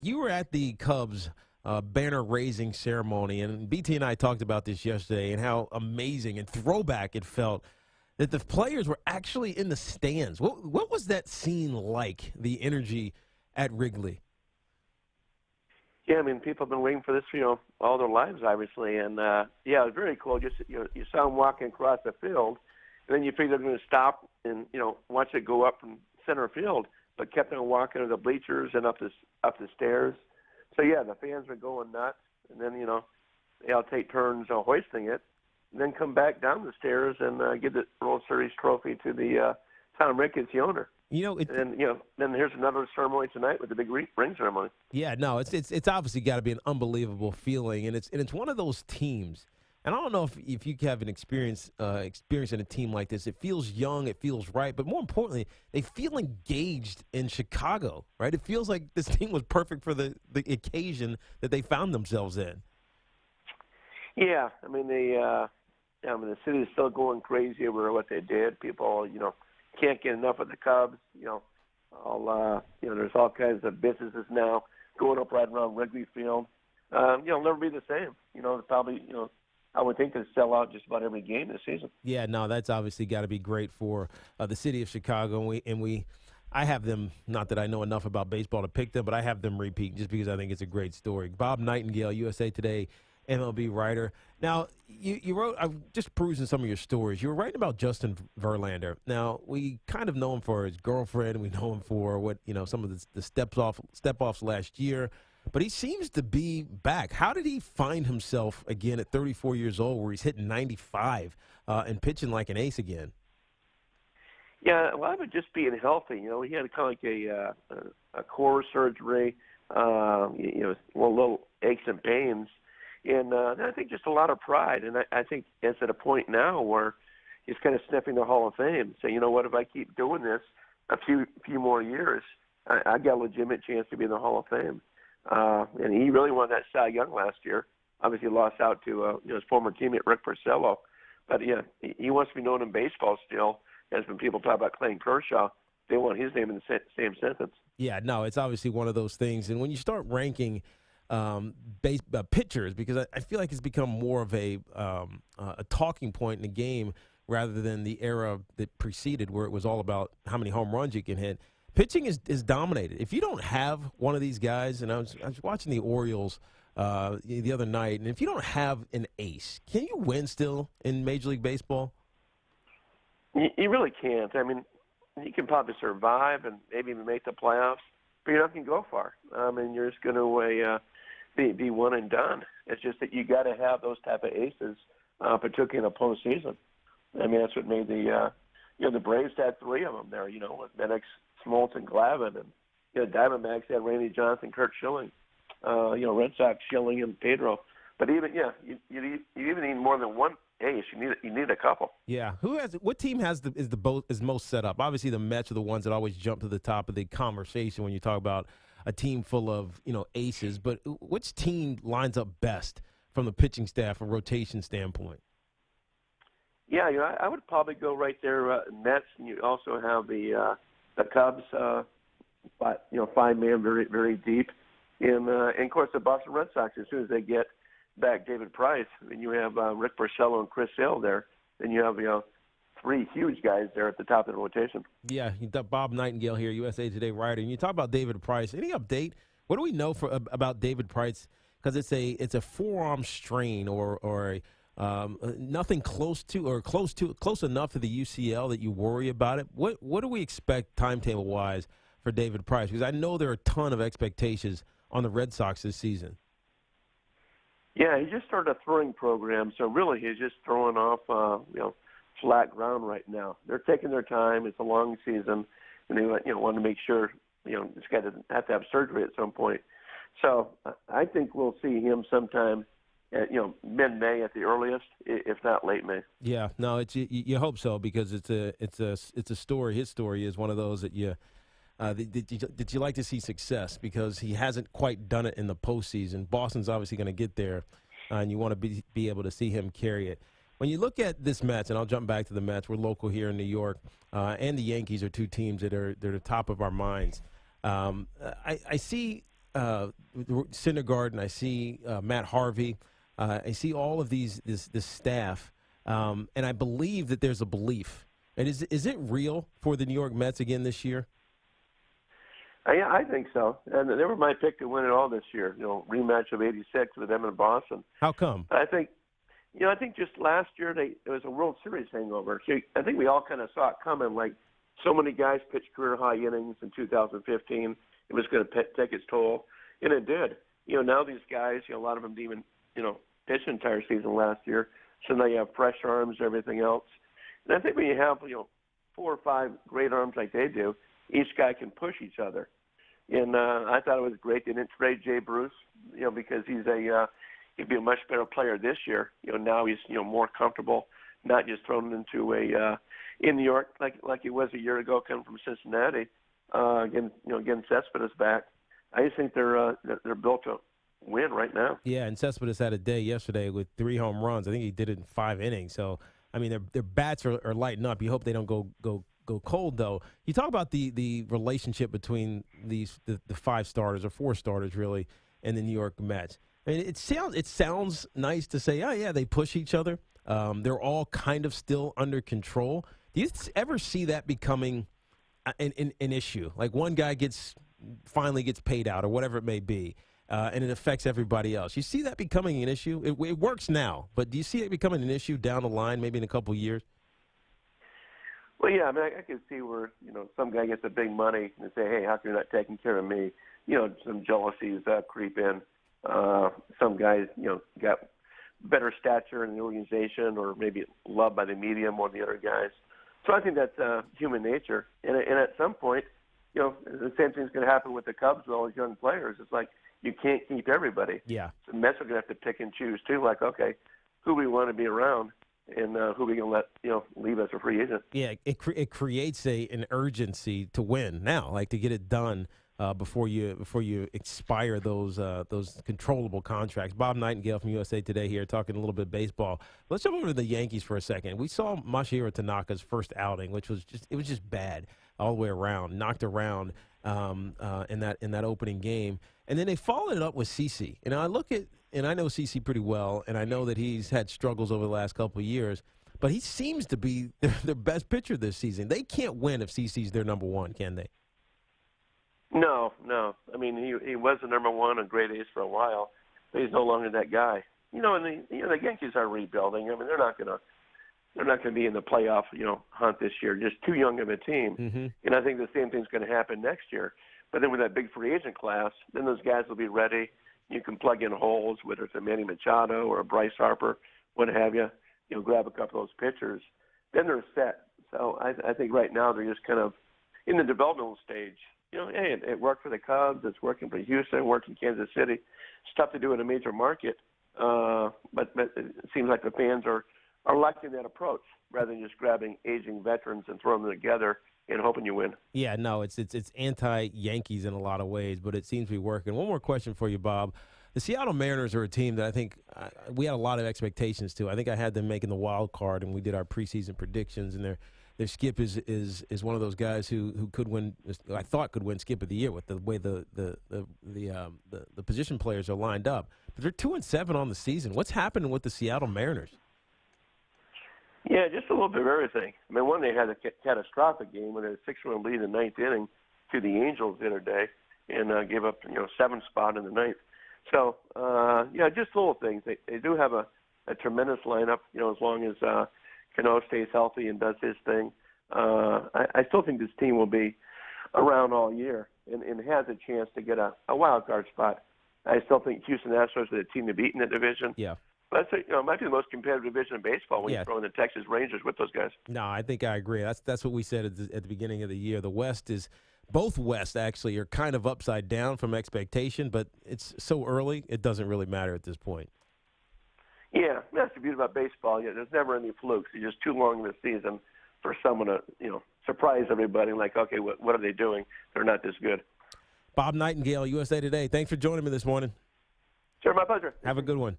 You were at the Cubs banner raising ceremony, and BT and I talked about this yesterday and how amazing and throwback it felt that the players were actually in the stands. What was that scene like, the energy at Wrigley? Yeah, I mean, people have been waiting for this, all their lives, obviously, and yeah, it was very cool. Just you saw them walking across the field, and then you figured they're going to stop and watch it go up from center field, but kept on walking to the bleachers and up the stairs. So yeah, the fans were going nuts, and then they all take turns hoisting it, and then come back down the stairs and give the World Series trophy to the Tom Ricketts, the owner. You know, it, And then here's another ceremony tonight with the big ring ceremony. Yeah, no, it's obviously got to be an unbelievable feeling, and it's one of those teams. And I don't know if you have an experience in a team like this. It feels young, it feels right, but more importantly, they feel engaged in Chicago, right? It feels like this team was perfect for the occasion that they found themselves in. Yeah, I mean the city is still going crazy over what they did. People, can't get enough of the Cubs. There's all kinds of businesses now going up right around Wrigley Field. It'll never be the same. Probably, I would think they sell out just about every game this season. Yeah, no, that's obviously got to be great for the city of Chicago, I have them. Not that I know enough about baseball to pick them, but I have them repeat just because I think it's a great story. Bob Nightengale, USA Today MLB writer. Now, you wrote, I'm just perusing some of your stories. You were writing about Justin Verlander. Now, we kind of know him for his girlfriend. We know him for some of the step-offs last year. But he seems to be back. How did he find himself again at 34 years old where he's hitting 95 and pitching like an ace again? Yeah, a lot of it just being healthy. He had kind of like a core surgery, little aches and pains. And I think just a lot of pride. And I think it's at a point now where he's kind of sniffing the Hall of Fame. So, what, if I keep doing this a few more years, I got a legitimate chance to be in the Hall of Fame. And he really won that Cy Young last year. Obviously lost out to his former teammate, Rick Porcello. But, yeah, he wants to be known in baseball still, as when people talk about Clayton Kershaw, they want his name in the same sentence. Yeah, no, it's obviously one of those things. And when you start ranking pitchers, because I feel like it's become more of a talking point in the game rather than the era that preceded where it was all about how many home runs you can hit. Pitching is dominated. If you don't have one of these guys, and I was watching the Orioles the other night, and if you don't have an ace, can you win still in Major League Baseball? You really can't. I mean, you can probably survive and maybe even make the playoffs, but you're not going to go far. I mean, you're just going to be one and done. It's just that you got to have those type of aces, particularly in the postseason. I mean, that's what made the Braves had three of them there. With Maddox, Smoltz, and Glavine, and Diamondbacks had Randy Johnson, Kurt Schilling. Red Sox, Schilling, and Pedro. But even you even need more than one ace. You need a couple. Yeah. What team is most set up? Obviously, the Mets are the ones that always jump to the top of the conversation when you talk about a team full of aces. But which team lines up best from the pitching staff and rotation standpoint? Yeah, I would probably go right there, Mets, and you also have the Cubs, but 5-man, very very deep, and of course the Boston Red Sox. As soon as they get back David Price, and you have Rick Porcello and Chris Sale there, then you have three huge guys there at the top of the rotation. Yeah, Bob Nightengale here, USA Today writer. And you talk about David Price. Any update? What do we know about David Price? Because it's a forearm strain or nothing close enough to the UCL that you worry about it. What do we expect timetable wise for David Price? Because I know there are a ton of expectations on the Red Sox this season. Yeah, he just started a throwing program, so really he's just throwing off flat ground right now. They're taking their time. It's a long season, and they want to make sure this guy doesn't have to have surgery at some point. So I think we'll see him sometime at mid-May at the earliest, if not late May. Yeah, no, you hope so, because it's a story. His story is one of those that that you like to see success, because he hasn't quite done it in the postseason. Boston's obviously going to get there, and you want to be able to see him carry it. When you look at this Mets, and I'll jump back to the Mets, we're local here in New York, and the Yankees are two teams that are the top of our minds. I see Syndergaard, I see Matt Harvey. I see all of this staff, and I believe that there's a belief. And is it real for the New York Mets again this year? Yeah, I think so. And they were my pick to win it all this year. Rematch of '86 with them in Boston. How come? I think just last year it was a World Series hangover. So I think we all kind of saw it coming. Like so many guys pitched career high innings in 2015. It was going to take its toll, and it did. Now these guys, a lot of them didn't even pitch an entire season last year. So now you have fresh arms, everything else. And I think when you have 4 or 5 great arms like they do, each guy can push each other. And I thought it was great they didn't trade Jay Bruce, because he'd be a much better player this year. Now he's more comfortable, not just thrown into in New York like he was a year ago, coming from Cincinnati. Again, Cespedes back. I just think they're built to win right now. Yeah, and Cespedes had a day yesterday with 3 home runs. I think he did it in 5 innings. So I mean, their bats are lighting up. You hope they don't go cold, though. You talk about the relationship between the 5 starters or 4 starters, really, and the New York Mets. I mean, it sounds nice to say, oh, yeah, they push each other. They're all kind of still under control. Do you ever see that becoming an issue? Like one guy finally gets paid out or whatever it may be, and it affects everybody else. You see that becoming an issue? It works now, but do you see it becoming an issue down the line, maybe in a couple of years? Well, yeah, I mean, I can see where, some guy gets the big money and say, hey, how come you're not taking care of me? Some jealousies creep in. Some guys, got better stature in the organization or maybe loved by the media more than the other guys. So I think that's human nature. And at some point, the same thing's going to happen with the Cubs with all these young players. It's like you can't keep everybody. Yeah. So the Mets are going to have to pick and choose, too, like, okay, who we want to be around. And who we can let leave as a free agent. Yeah, it creates an urgency to win now, like to get it done before you expire those controllable contracts. Bob Nightengale from USA Today here talking a little bit baseball. Let's jump over to the Yankees for a second. We saw Masahiro Tanaka's first outing, which was just bad all the way around, knocked around in that opening game, and then they followed it up with CeCe. And I know CeCe pretty well, and I know that he's had struggles over the last couple of years, but he seems to be their best pitcher this season. They can't win if CeCe's their number 1, can they? No. I mean, he was the number 1, a great ace for a while, but he's no longer that guy. And the Yankees are rebuilding. I mean, they're not going to be in the playoff hunt this year. Just too young of a team. Mm-hmm. And I think the same thing's going to happen next year. But then with that big free agent class, then those guys will be ready. You can plug in holes, whether it's a Manny Machado or a Bryce Harper, what have you. Grab a couple of those pitchers. Then they're set. So I think right now they're just kind of in the developmental stage. Hey, it worked for the Cubs. It's working for Houston. Worked in Kansas City. It's tough to do in a major market, but it seems like the fans are liking that approach rather than just grabbing aging veterans and throwing them together and hoping you win. Yeah, no, it's anti-Yankees in a lot of ways, but it seems to be working. One more question for you, Bob. The Seattle Mariners are a team that I think we had a lot of expectations to. I think I had them making the wild card, and we did our preseason predictions, and their skip is one of those guys who could win. I thought could win skip of the year with the way the position players are lined up. But they're 2-7 on the season. What's happening with the Seattle Mariners? Yeah, just a little bit of everything. I mean, one, they had a catastrophic game when they had a 6-run lead in the 9th inning to the Angels the other day and gave up, 7th spot in the 9th. So, just little things. They do have a tremendous lineup, as long as Cano stays healthy and does his thing. I still think this team will be around all year and has a chance to get a wild card spot. I still think Houston Astros are the team to beat in the division. Yeah. But it might be the most competitive division in baseball when you throw in the Texas Rangers with those guys. No, I think I agree. That's what we said at the beginning of the year. The West both West actually are kind of upside down from expectation, but it's so early, it doesn't really matter at this point. Yeah, that's the beauty about baseball. There's never any flukes. It's just too long of a season for someone to, surprise everybody like, okay, what are they doing? They're not this good. Bob Nightengale, USA Today. Thanks for joining me this morning. Sure, my pleasure. Have a good one.